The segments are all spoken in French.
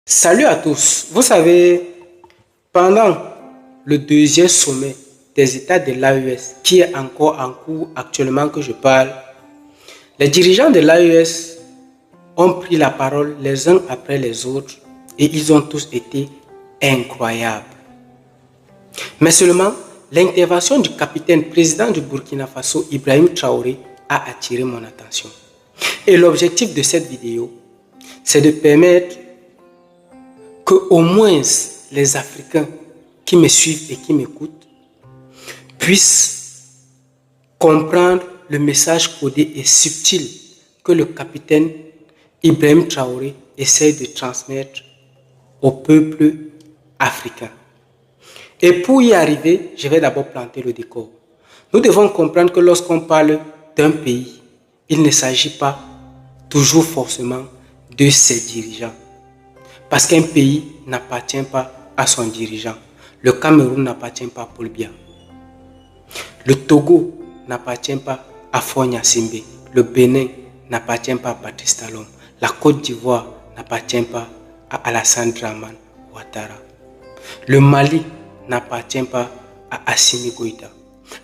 Salut à tous. Vous savez, pendant le deuxième sommet des États de l'AES, qui est encore en cours actuellement que je parle, les dirigeants de l'AES ont pris la parole les uns après les autres et ils ont tous été incroyables. Mais seulement, l'intervention du capitaine président du Burkina Faso, Ibrahim Traoré, a attiré mon attention. Et l'objectif de cette vidéo, c'est de permettre que au moins les Africains qui me suivent et qui m'écoutent puissent comprendre le message codé et subtil que le capitaine Ibrahim Traoré essaie de transmettre au peuple africain. Et pour y arriver, je vais d'abord planter le décor. Nous devons comprendre que lorsqu'on parle d'un pays, il ne s'agit pas toujours forcément de ses dirigeants. Parce qu'un pays n'appartient pas à son dirigeant. Le Cameroun n'appartient pas à Paul Biya. Le Togo n'appartient pas à Faure Gnassingbé. Le Bénin n'appartient pas à Patrice Talon. La Côte d'Ivoire n'appartient pas à Alassane Dramane Ouattara. Le Mali n'appartient pas à Assimi Goïta.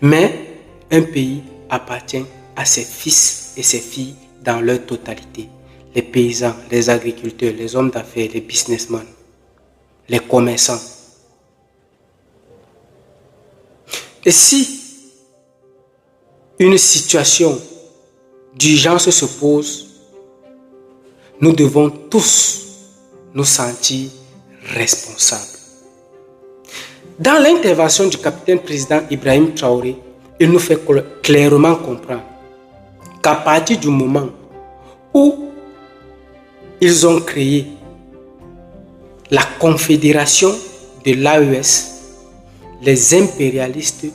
Mais un pays appartient à ses fils et ses filles dans leur totalité. Les paysans, les agriculteurs, les hommes d'affaires, les businessmen, les commerçants. Et si une situation d'urgence se pose, nous devons tous nous sentir responsables. Dans l'intervention du capitaine président Ibrahim Traoré, il nous fait clairement comprendre qu'à partir du moment où ils ont créé la confédération de l'AES, les impérialistes,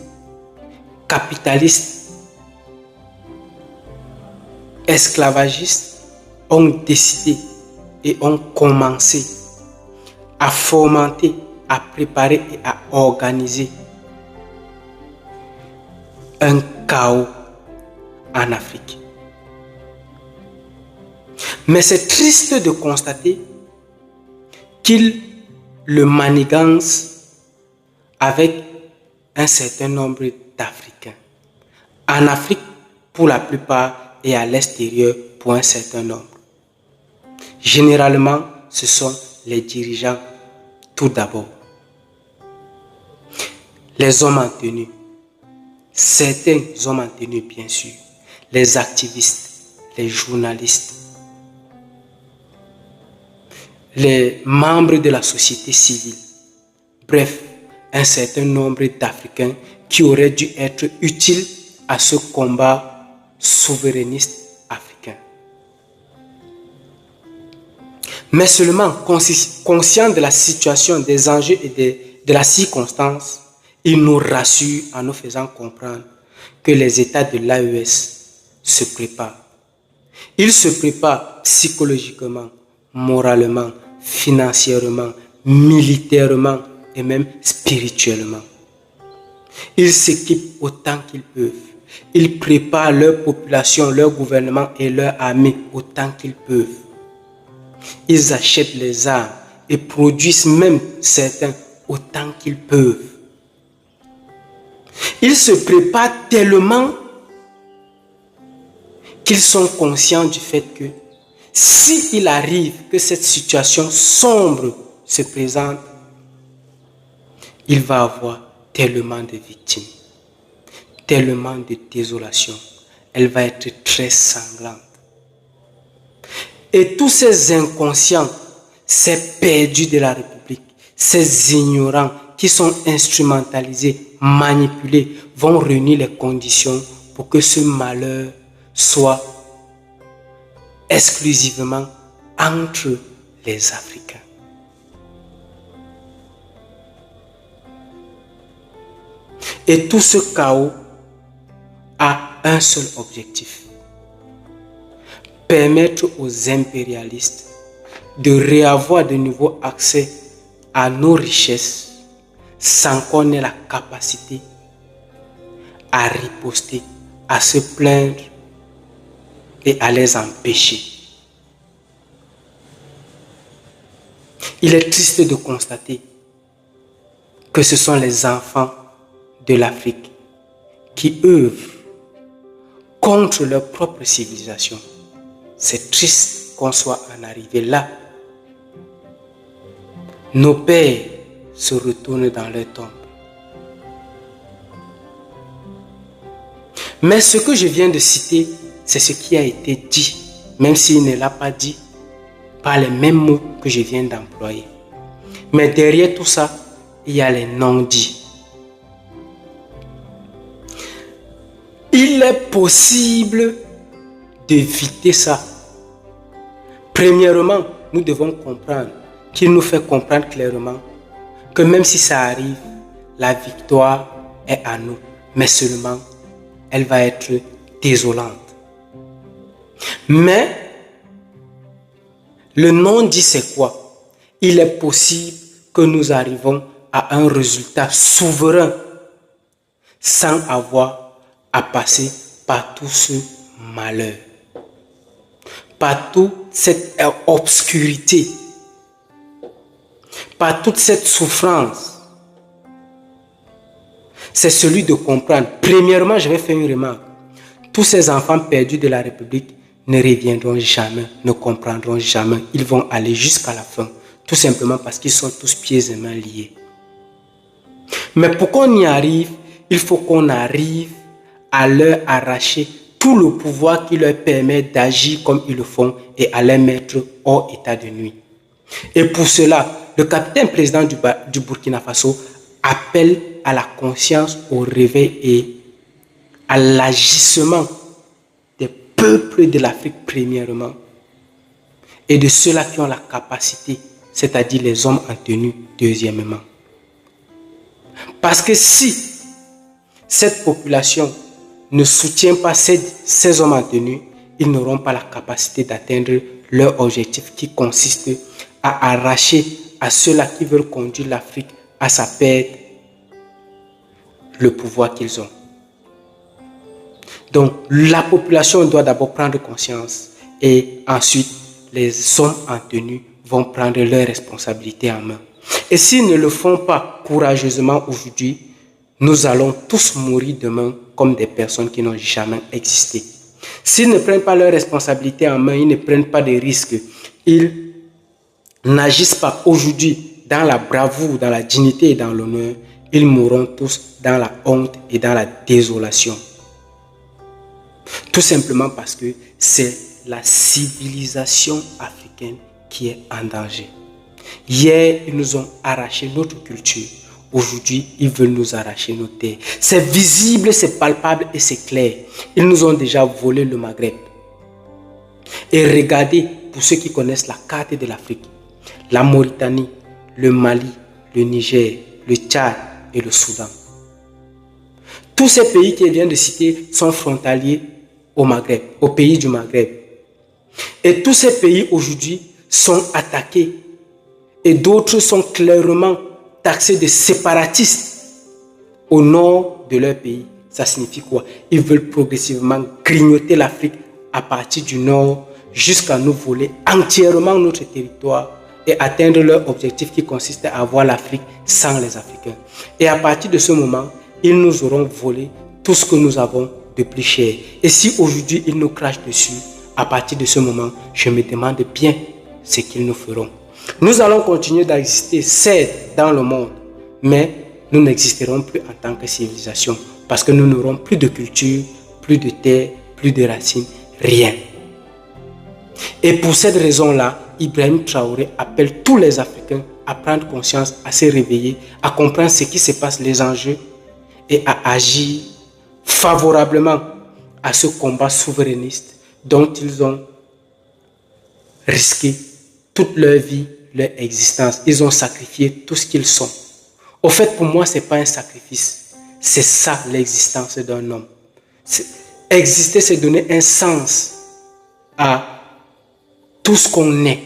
capitalistes, esclavagistes ont décidé et ont commencé à fomenter, à préparer et à organiser un chaos en Afrique. Mais c'est triste de constater qu'ils le manigancent avec un certain nombre d'Africains. En Afrique, pour la plupart, et à l'extérieur, pour un certain nombre. Généralement, ce sont les dirigeants tout d'abord. Les hommes en tenue. Certains hommes en tenue, bien sûr. Les activistes, les journalistes, les membres de la société civile. Bref, un certain nombre d'Africains qui auraient dû être utiles à ce combat souverainiste africain. Mais seulement conscient de la situation, des enjeux et de la circonstance, il nous rassure en nous faisant comprendre que les États de l'AES se préparent. Ils se préparent psychologiquement, moralement, financièrement, militairement et même spirituellement. Ils s'équipent autant qu'ils peuvent. Ils préparent leur population, leur gouvernement et leur armée autant qu'ils peuvent. Ils achètent les armes et produisent même certains autant qu'ils peuvent. Ils se préparent tellement qu'ils sont conscients du fait que s'il arrive que cette situation sombre se présente, il va y avoir tellement de victimes, tellement de désolation. Elle va être très sanglante. Et tous ces inconscients, ces perdus de la République, ces ignorants qui sont instrumentalisés, manipulés, vont réunir les conditions pour que ce malheur soit exclusivement entre les Africains. Et tout ce chaos a un seul objectif: permettre aux impérialistes de réavoir de nouveau accès à nos richesses sans qu'on ait la capacité à riposter, à se plaindre et à les empêcher. Il est triste de constater que ce sont les enfants de l'Afrique qui œuvrent contre leur propre civilisation. C'est triste qu'on soit en arrivé là. Nos pères se retournent dans leur tombe. Mais ce que je viens de citer, c'est ce qui a été dit, même s'il ne l'a pas dit par les mêmes mots que je viens d'employer. Mais derrière tout ça, il y a les non-dits. Il est possible d'éviter ça. Premièrement, nous devons comprendre qu'il nous fait comprendre clairement que même si ça arrive, la victoire est à nous, mais seulement elle va être désolante. Mais le non-dit, c'est quoi? Il est possible que nous arrivons à un résultat souverain sans avoir à passer par tout ce malheur, par toute cette obscurité, par toute cette souffrance. C'est celui de comprendre. Premièrement, je vais faire une remarque. Tous ces enfants perdus de la République ne reviendront jamais, ne comprendront jamais. Ils vont aller jusqu'à la fin, tout simplement parce qu'ils sont tous pieds et mains liés. Mais pour qu'on y arrive, il faut qu'on arrive à leur arracher tout le pouvoir qui leur permet d'agir comme ils le font et à les mettre hors état de nuit. Et pour cela, le capitaine président du Burkina Faso appelle à la conscience, au réveil et à l'agissement des peuples de l'Afrique premièrement et de ceux-là qui ont la capacité, c'est-à-dire les hommes en tenue deuxièmement. Parce que si cette population ne soutient pas ces hommes en tenue, ils n'auront pas la capacité d'atteindre leur objectif qui consiste à arracher à ceux-là qui veulent conduire l'Afrique à sa perte le pouvoir qu'ils ont. Donc la population doit d'abord prendre conscience et ensuite les hommes en tenue vont prendre leurs responsabilités en main. Et s'ils ne le font pas courageusement aujourd'hui, nous allons tous mourir demain comme des personnes qui n'ont jamais existé. S'ils ne prennent pas leurs responsabilités en main, ils ne prennent pas de risques, ils n'agissent pas aujourd'hui dans la bravoure, dans la dignité et dans l'honneur, ils mourront tous dans la honte et dans la désolation. Tout simplement parce que c'est la civilisation africaine qui est en danger. Hier, ils nous ont arraché notre culture. Aujourd'hui, ils veulent nous arracher nos terres. C'est visible, c'est palpable et c'est clair. Ils nous ont déjà volé le Maghreb. Et regardez, pour ceux qui connaissent la carte de l'Afrique, la Mauritanie, le Mali, le Niger, le Tchad et le Soudan. Tous ces pays qui viennent de citer sont frontaliers au Maghreb, au pays du Maghreb. Et tous ces pays aujourd'hui sont attaqués. Et d'autres sont clairement taxés de séparatistes au nord de leur pays. Ça signifie quoi? Ils veulent progressivement grignoter l'Afrique à partir du nord jusqu'à nous voler entièrement notre territoire et atteindre leur objectif qui consiste à avoir l'Afrique sans les Africains. Et à partir de ce moment, ils nous auront volé tout ce que nous avons de plus cher. Et si aujourd'hui ils nous crachent dessus, à partir de ce moment, je me demande bien ce qu'ils nous feront. Nous allons continuer d'exister, certes, dans le monde, mais nous n'existerons plus en tant que civilisation parce que nous n'aurons plus de culture, plus de terre, plus de racines, rien. Et pour cette raison-là, Ibrahim Traoré appelle tous les Africains à prendre conscience, à se réveiller, à comprendre ce qui se passe, les enjeux, et à agir favorablement à ce combat souverainiste dont ils ont risqué toute leur vie, leur existence. Ils ont sacrifié tout ce qu'ils sont. Au fait, pour moi, ce n'est pas un sacrifice. C'est ça l'existence d'un homme. Exister, c'est donner un sens à tout ce qu'on est.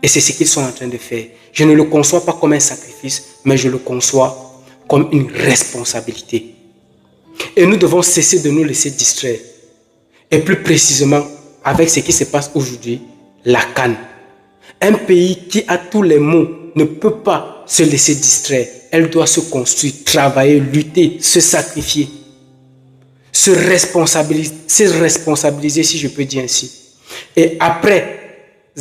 Et c'est ce qu'ils sont en train de faire. Je ne le conçois pas comme un sacrifice, mais je le conçois comme une responsabilité. Et nous devons cesser de nous laisser distraire. Et plus précisément, avec ce qui se passe aujourd'hui, la CAN. Un pays qui a tous les mots ne peut pas se laisser distraire. Elle doit se construire, travailler, lutter, se sacrifier, se responsabiliser si je peux dire ainsi. Et après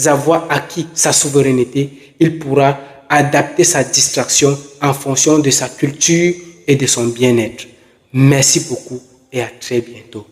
avoir acquis sa souveraineté, il pourra adapter sa distraction en fonction de sa culture et de son bien-être. Merci beaucoup et à très bientôt.